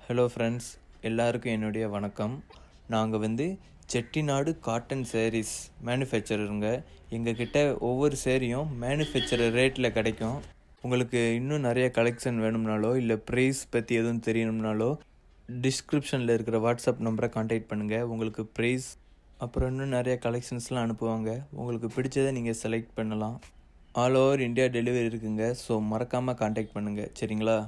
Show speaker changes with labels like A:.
A: Hello friends, எல்லாருக்கும் என்னுடைய வணக்கம். நாங்கள் செட்டிநாடு காட்டன் sarees மேனுஃபேக்சரருங்க. எங்ககிட்ட ஒவ்வொரு சேரீயும் மேனுஃபேக்சரர் ரேட்டில் கிடைக்கும். உங்களுக்கு இன்னும் நிறைய கலெக்ஷன் வேணும்னாலோ இல்லை ப்ரைஸ் பற்றி எதுவும் தெரியணும்னாலோ டிஸ்கிரிப்ஷனில் இருக்கிற வாட்ஸ்அப் நம்பரை கான்டாக்ட் பண்ணுங்கள். உங்களுக்கு ப்ரைஸ் அப்புறம் இன்னும் நிறைய கலெக்ஷன்ஸ்லாம் அனுப்புவாங்க. உங்களுக்கு பிடிச்சதை நீங்கள் செலக்ட் பண்ணலாம். ஆல் ஓவர் இந்தியா டெலிவரி இருக்குங்க. ஸோ மறக்காமல் கான்டாக்ட் பண்ணுங்கள், சரிங்களா?